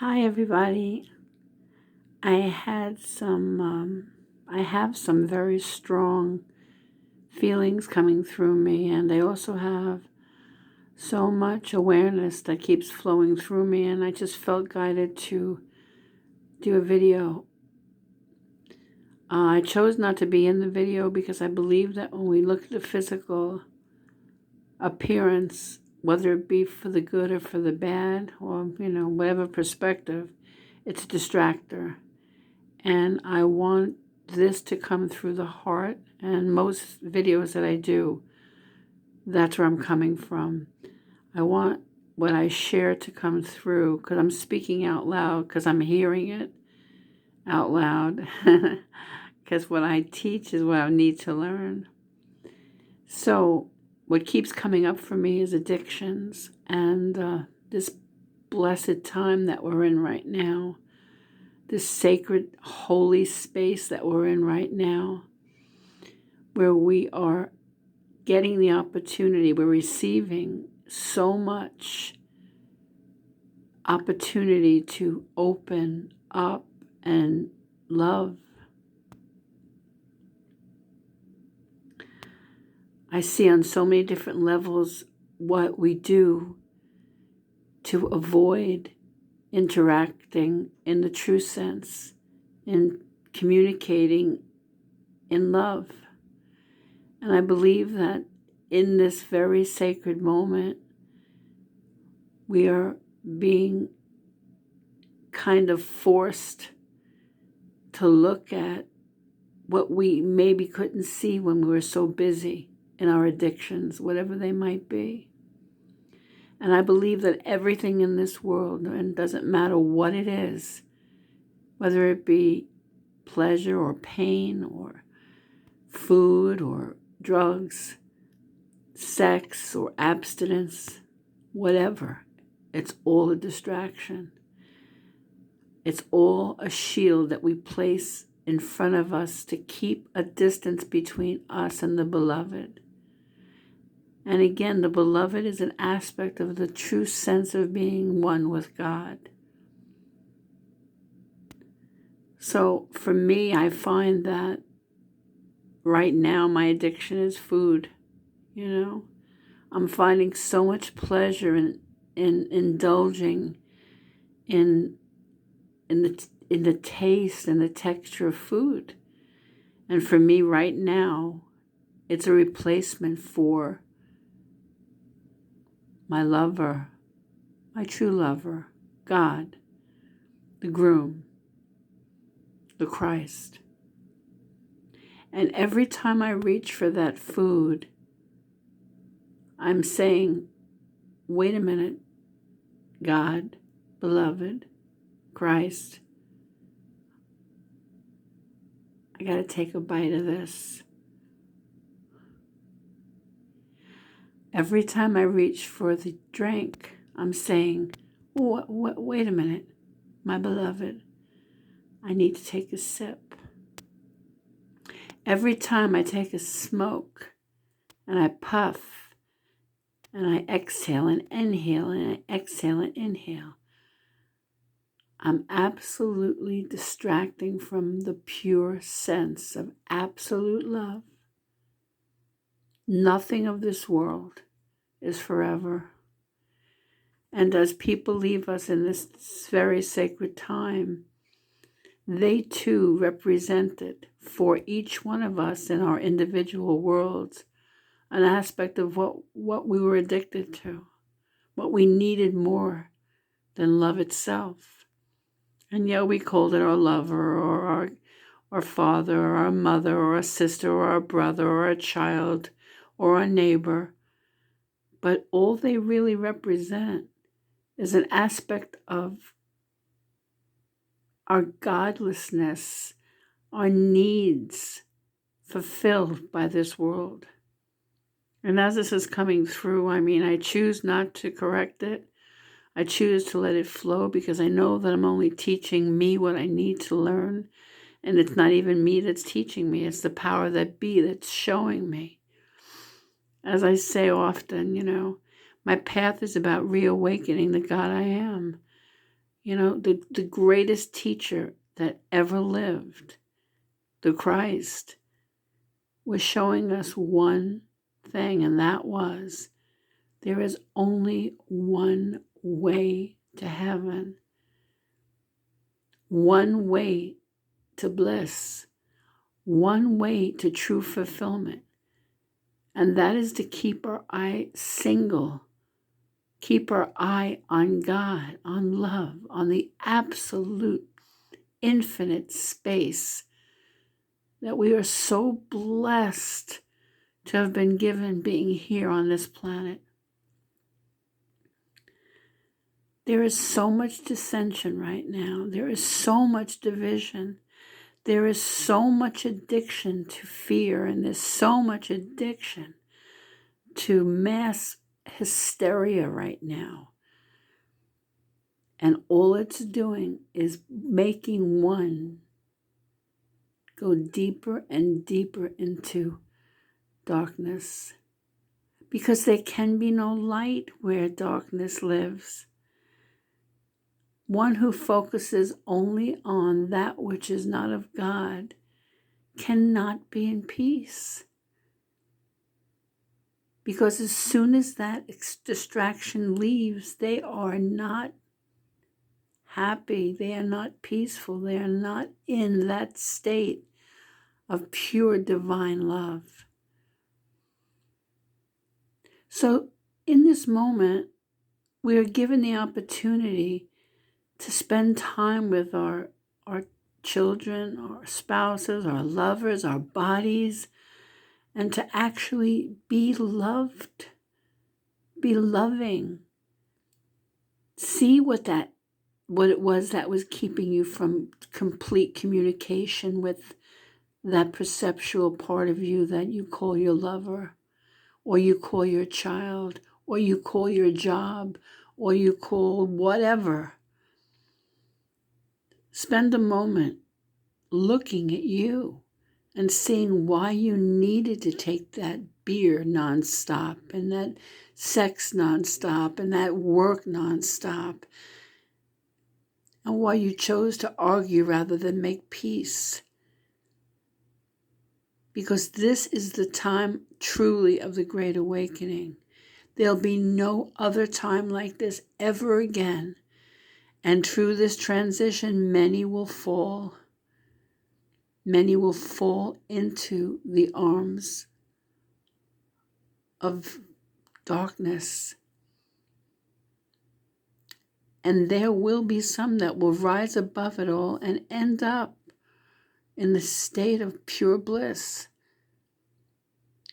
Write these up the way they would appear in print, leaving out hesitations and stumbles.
Hi, everybody. I have some very strong feelings coming through me, and I also have so much awareness that keeps flowing through me, and I just felt guided to do a video. I chose not to be in the video because I believe that when we look at the physical appearance, whether it be for the good or for the bad, or, whatever perspective, it's a distractor. And I want this to come through the heart. And most videos that I do, that's where I'm coming from. I want what I share to come through because I'm speaking out loud, because I'm hearing it out loud, because what I teach is what I need to learn. So what keeps coming up for me is addictions and this blessed time that we're in right now. This sacred, holy space that we're in right now, where we are getting the opportunity, we're receiving so much opportunity to open up and love. I see on so many different levels what we do to avoid interacting in the true sense, in communicating in love. And I believe that in this very sacred moment, we are being kind of forced to look at what we maybe couldn't see when we were so busy in our addictions, whatever they might be. And I believe that everything in this world, and it doesn't matter what it is, whether it be pleasure or pain or food or drugs, sex or abstinence, whatever, it's all a distraction. It's all a shield that we place in front of us to keep a distance between us and the beloved. And again, the beloved is an aspect of the true sense of being one with God. So for me, I find that right now my addiction is food. I'm finding so much pleasure in indulging in the taste and the texture of food. And for me right now, it's a replacement for my lover, my true lover, God, the groom, the Christ. And every time I reach for that food, I'm saying, wait a minute, God, beloved, Christ, I got to take a bite of this. Every time I reach for the drink, I'm saying, wait a minute, my beloved, I need to take a sip. Every time I take a smoke and I puff and I exhale and inhale and I exhale and inhale, I'm absolutely distracting from the pure sense of absolute love. Nothing of this world is forever. And as people leave us in this very sacred time, they too represented for each one of us in our individual worlds an aspect of what we were addicted to, what we needed more than love itself. And yeah, we called it our lover or our father or our mother or a sister or our brother or a child or a neighbor. But all they really represent is an aspect of our godlessness, our needs fulfilled by this world. And as this is coming through, I choose not to correct it. I choose to let it flow because I know that I'm only teaching me what I need to learn. And it's not even me that's teaching me. It's the power that be that's showing me. As I say often, my path is about reawakening the God I am. You know, the greatest teacher that ever lived, the Christ, was showing us one thing, and that was there is only one way to heaven, one way to bliss, one way to true fulfillment, and that is to keep our eye single, keep our eye on God, on love, on the absolute infinite space that we are so blessed to have been given being here on this planet. There is so much dissension right now. There is so much division. There is so much addiction to fear, and there's so much addiction to mass hysteria right now. And all it's doing is making one go deeper and deeper into darkness, because there can be no light where darkness lives. One who focuses only on that which is not of God cannot be in peace. Because as soon as that distraction leaves, they are not happy, they are not peaceful, they are not in that state of pure divine love. So in this moment, we are given the opportunity to spend time with our children, our spouses, our lovers, our bodies, and to actually be loved, be loving. See what it was that was keeping you from complete communication with that perceptual part of you that you call your lover, or you call your child, or you call your job, or you call whatever. Spend a moment looking at you and seeing why you needed to take that beer nonstop, and that sex nonstop, and that work nonstop, and why you chose to argue rather than make peace. Because this is the time truly of the Great Awakening. There'll be no other time like this ever again. And through this transition, many will fall. Many will fall into the arms of darkness. And there will be some that will rise above it all and end up in the state of pure bliss.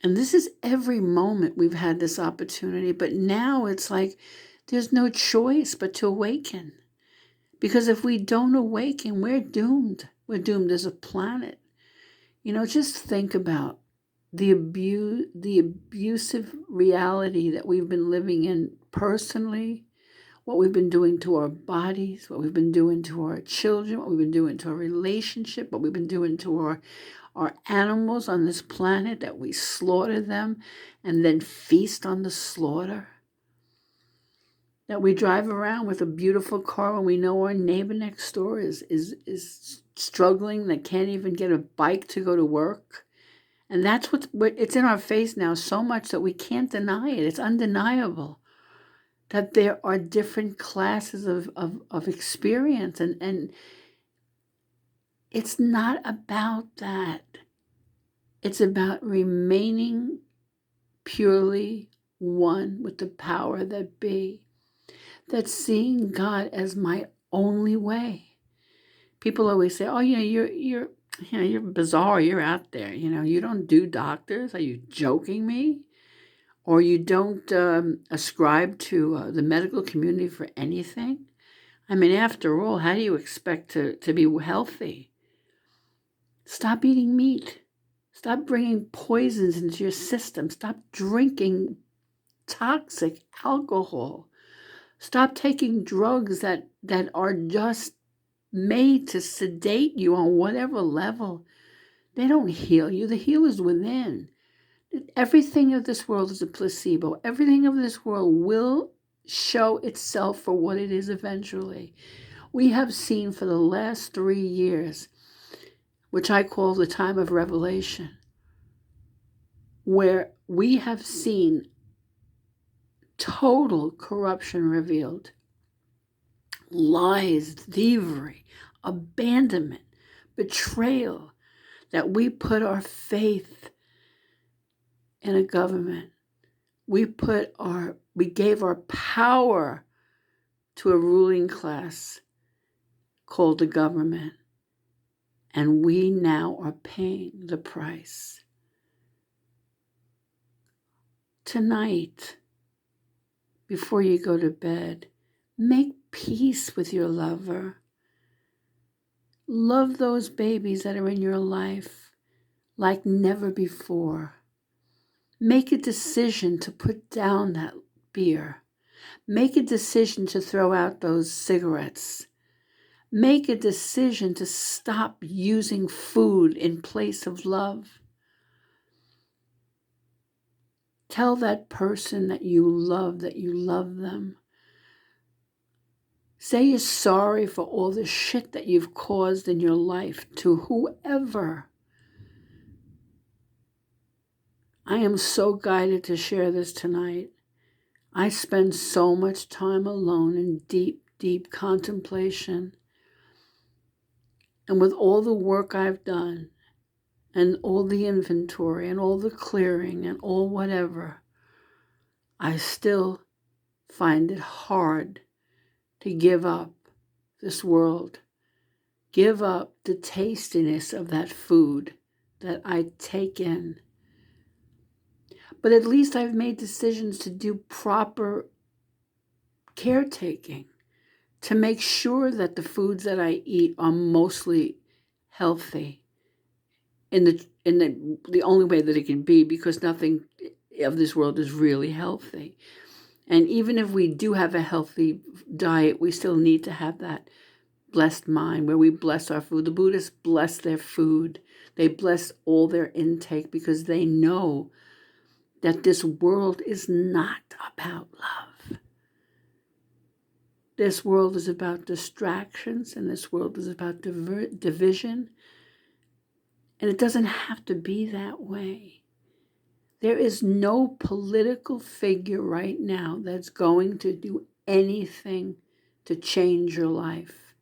And this is every moment we've had this opportunity, but now it's like there's no choice but to awaken. Because if we don't awaken, we're doomed. We're doomed as a planet. You know, just think about the abusive reality that we've been living in personally, what we've been doing to our bodies, what we've been doing to our children, what we've been doing to our relationship, what we've been doing to our animals on this planet, that we slaughter them and then feast on the slaughter. That we drive around with a beautiful car when we know our neighbor next door is struggling, that can't even get a bike to go to work. And that's what it's in our face now so much that we can't deny it. It's undeniable that there are different classes of experience. And it's not about that. It's about remaining purely one with the power that be. That's seeing God as my only way. People always say, "Oh, you're bizarre. You're out there. You don't do doctors. Are you joking me? Or you don't ascribe to the medical community for anything? I mean, after all, how do you expect to be healthy? Stop eating meat. Stop bringing poisons into your system. Stop drinking toxic alcohol. Stop taking drugs that are just made to sedate you on whatever level. They don't heal you. The heal is within. Everything of this world is a placebo. Everything of this world will show itself for what it is eventually. We have seen for the last 3 years, which I call the time of revelation, where we have seen total corruption revealed, lies, thievery, abandonment, betrayal, that we put our faith in a government. We gave our power to a ruling class called the government, and we now are paying the price. Tonight, before you go to bed, make peace with your lover. Love those babies that are in your life like never before. Make a decision to put down that beer. Make a decision to throw out those cigarettes. Make a decision to stop using food in place of love. Tell that person that you love them. Say you're sorry for all the shit that you've caused in your life to whoever. I am so guided to share this tonight. I spend so much time alone in deep, deep contemplation. And with all the work I've done, and all the inventory, and all the clearing, and all whatever, I still find it hard to give up this world. Give up the tastiness of that food that I take in. But at least I've made decisions to do proper caretaking, to make sure that the foods that I eat are mostly healthy in the only way that it can be, because nothing of this world is really healthy. And even if we do have a healthy diet, we still need to have that blessed mind where we bless our food. The Buddhists bless their food. They bless all their intake because they know that this world is not about love. This world is about distractions, and this world is about division. And it doesn't have to be that way. There is no political figure right now that's going to do anything to change your life.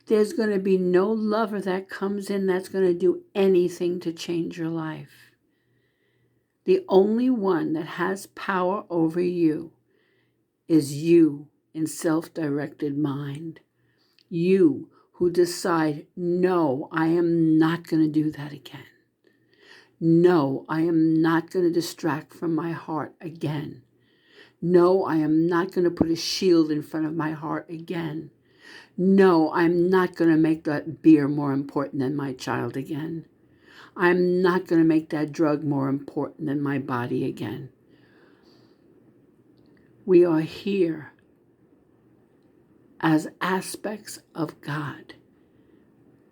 There's going to be no lover that comes in that's going to do anything to change your life. The only one that has power over you is you in self-directed mind. You who decide, no, I am not going to do that again. No, I am not going to distract from my heart again. No, I am not going to put a shield in front of my heart again. No, I'm not going to make that beer more important than my child again. I'm not going to make that drug more important than my body again. We are here as aspects of God.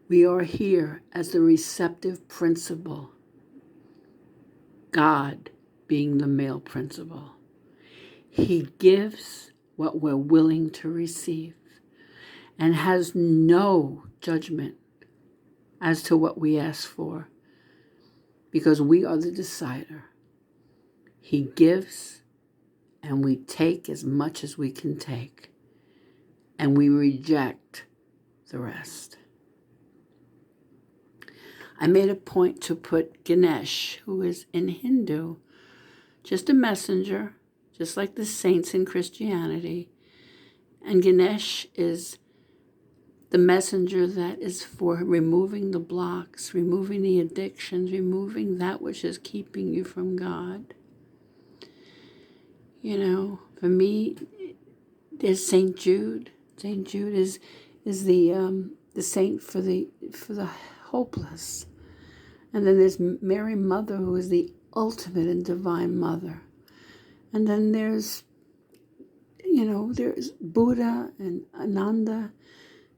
We are here as the receptive principle, God being the male principle. He gives what we're willing to receive and has no judgment as to what we ask for, because we are the decider. He gives, and we take as much as we can take, and we reject the rest. I made a point to put Ganesh, who is in Hindu, just a messenger, just like the saints in Christianity. And Ganesh is the messenger that is for removing the blocks, removing the addictions, removing that which is keeping you from God. You know, for me, there's St. Jude. St. Jude is the saint for the hopeless. And then there's Mary Mother, who is the ultimate and divine mother. And then there's Buddha and Ananda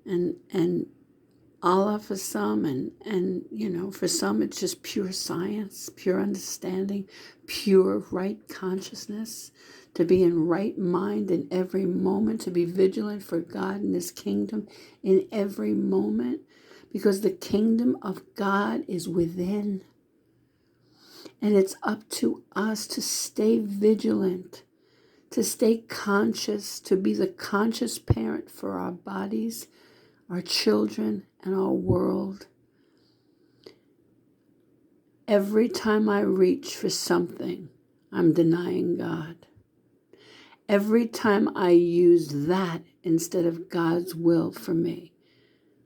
and Allah for some, and for some it's just pure science, pure understanding, pure right consciousness. to be in right mind in every moment, to be vigilant for God and His kingdom in every moment, because the kingdom of God is within. And it's up to us to stay vigilant, to stay conscious, to be the conscious parent for our bodies, our children, and our world. Every time I reach for something, I'm denying God. Every time I use that instead of God's will for me,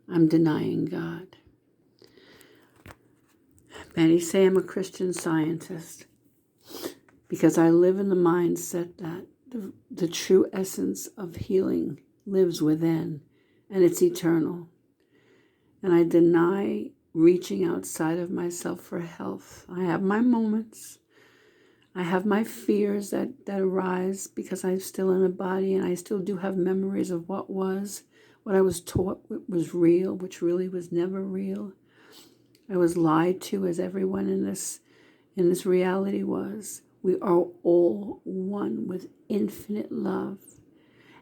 I'm denying God. Many say I'm a Christian Scientist because I live in the mindset that the true essence of healing lives within, and it's eternal. And I deny reaching outside of myself for health. I have my moments. I have my fears that arise because I'm still in a body, and I still do have memories of what I was taught was real, which really was never real. I was lied to, as everyone in this reality was. We are all one with infinite love,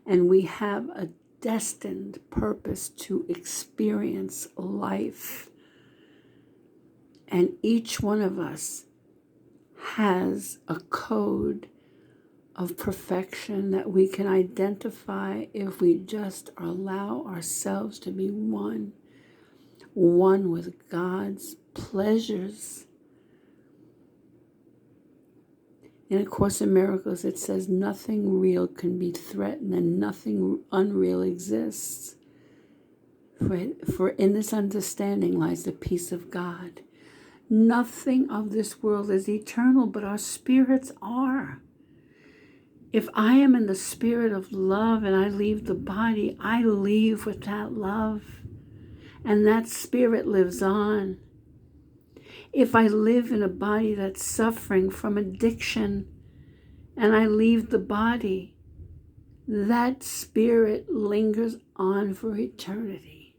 and we have a destined purpose to experience life. And each one of us has a code of perfection that we can identify if we just allow ourselves to be one with God's pleasures. In A Course in Miracles, it says nothing real can be threatened and nothing unreal exists. For in this understanding lies the peace of God. Nothing of this world is eternal, but our spirits are. If I am in the spirit of love and I leave the body, I leave with that love, and that spirit lives on. If I live in a body that's suffering from addiction and I leave the body, that spirit lingers on for eternity.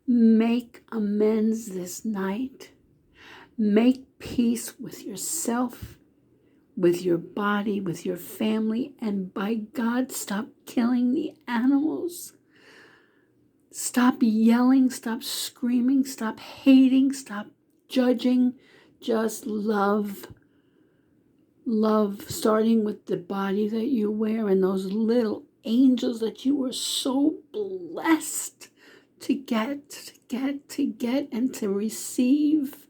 Make amends this night. Make peace with yourself, with your body, with your family, and by God, stop killing the animals. Stop yelling, stop screaming, stop hating, stop judging. Just love. Love, starting with the body that you wear and those little angels that you were so blessed to get and to receive.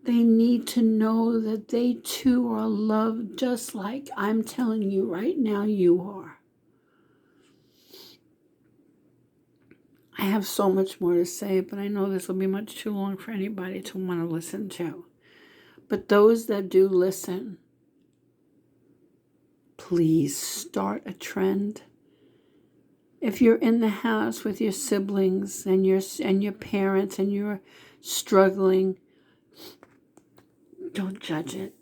They need to know that they too are loved, just like I'm telling you right now you are. I have so much more to say, but I know this will be much too long for anybody to want to listen to. But those that do listen, please start a trend. If you're in the house with your siblings and your parents and you're struggling, don't judge it.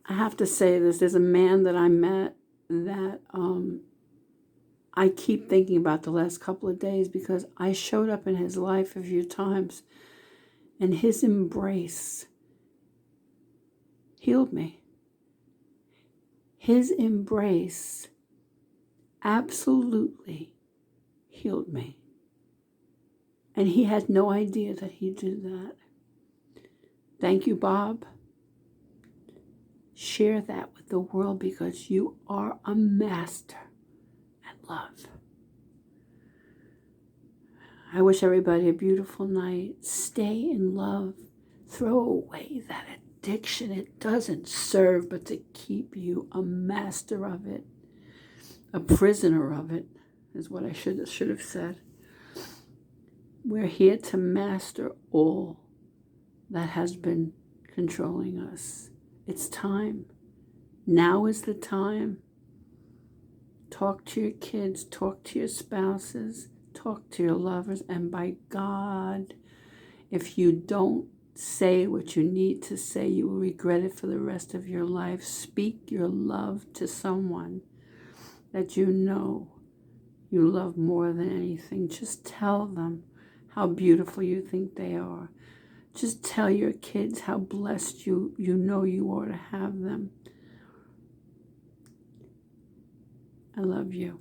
I have to say this. There's a man that I met that I keep thinking about the last couple of days because I showed up in his life a few times, and his embrace healed me. His embrace absolutely healed me. And he had no idea that he did that. Thank you, Bob. Share that with the world because you are a master at love. I wish everybody a beautiful night. Stay in love. Throw away that addiction. It doesn't serve but to keep you a master of it. A prisoner of it is what I should have said. We're here to master all that has been controlling us. It's time. Now is the time. Talk to your kids, talk to your spouses, talk to your lovers, and by God, if you don't say what you need to say, you will regret it for the rest of your life. Speak your love to someone that you know you love more than anything. Just tell them how beautiful you think they are. Just tell your kids how blessed you know you are to have them. I love you.